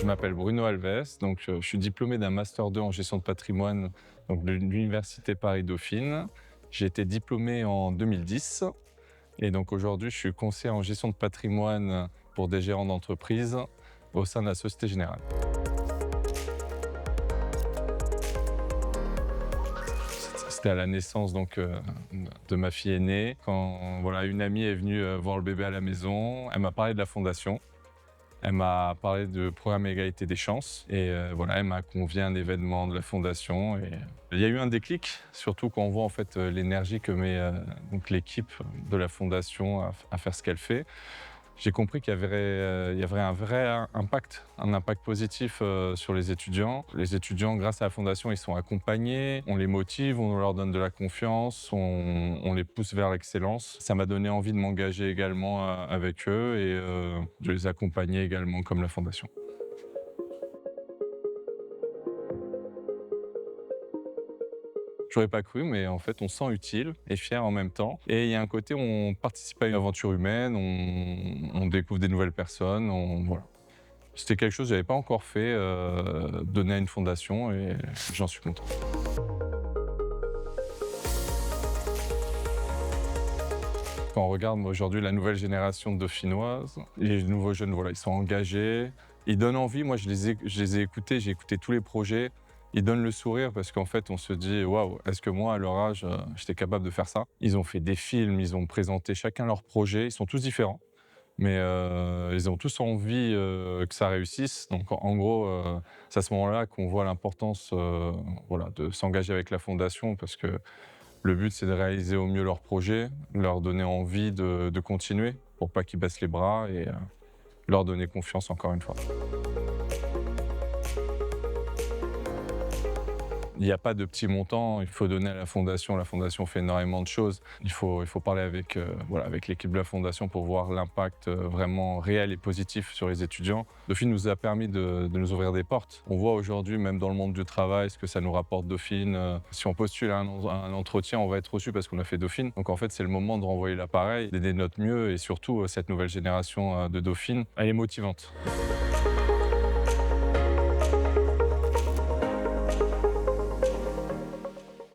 m'appelle Bruno Alves, donc je suis diplômé d'un master 2 en gestion de patrimoine donc de l'université Paris-Dauphine. J'ai été diplômé en 2010 et donc aujourd'hui je suis conseiller en gestion de patrimoine pour des gérants d'entreprise au sein de la Société Générale. C'était à la naissance de ma fille aînée. Quand une amie est venue voir le bébé à la maison, elle m'a parlé de la fondation. Elle m'a parlé de programme égalité des chances et elle m'a convié à un événement de la fondation et il y a eu un déclic, surtout quand on voit en fait l'énergie que met donc l'équipe de la fondation à faire ce qu'elle fait. J'ai compris qu'il y avait un vrai impact, un impact positif sur les étudiants. Les étudiants, grâce à la fondation, ils sont accompagnés, on les motive, on leur donne de la confiance, on les pousse vers l'excellence. Ça m'a donné envie de m'engager également avec eux et de les accompagner également comme la fondation. J'aurais pas cru, mais en fait, on se sent utile et fier en même temps. Et il y a un côté où on participe à une aventure humaine, on découvre des nouvelles personnes, voilà. C'était quelque chose que j'avais pas encore fait, donner à une fondation et j'en suis content. Quand on regarde aujourd'hui la nouvelle génération de Dauphinoises, les nouveaux jeunes, ils sont engagés, ils donnent envie. Moi, je les ai écoutés, j'ai écouté tous les projets. Ils donnent le sourire parce qu'en fait, on se dit: «Waouh, est-ce que moi, à leur âge, j'étais capable de faire ça?» Ils ont fait des films, ils ont présenté chacun leur projet, ils sont tous différents, mais ils ont tous envie, que ça réussisse. Donc en gros, c'est à ce moment-là qu'on voit l'importance, de s'engager avec la fondation parce que le but, c'est de réaliser au mieux leur projet, leur donner envie de continuer pour pas qu'ils baissent les bras et leur donner confiance encore une fois. Il n'y a pas de petits montants, il faut donner à la fondation. La fondation fait énormément de choses. Il faut parler avec l'équipe de la fondation pour voir l'impact vraiment réel et positif sur les étudiants. Dauphine nous a permis de nous ouvrir des portes. On voit aujourd'hui, même dans le monde du travail, ce que ça nous rapporte Dauphine. Si on postule à un entretien, on va être reçu parce qu'on a fait Dauphine. Donc en fait, c'est le moment de renvoyer l'appareil, d'aider de notre mieux et surtout cette nouvelle génération de Dauphine, elle est motivante.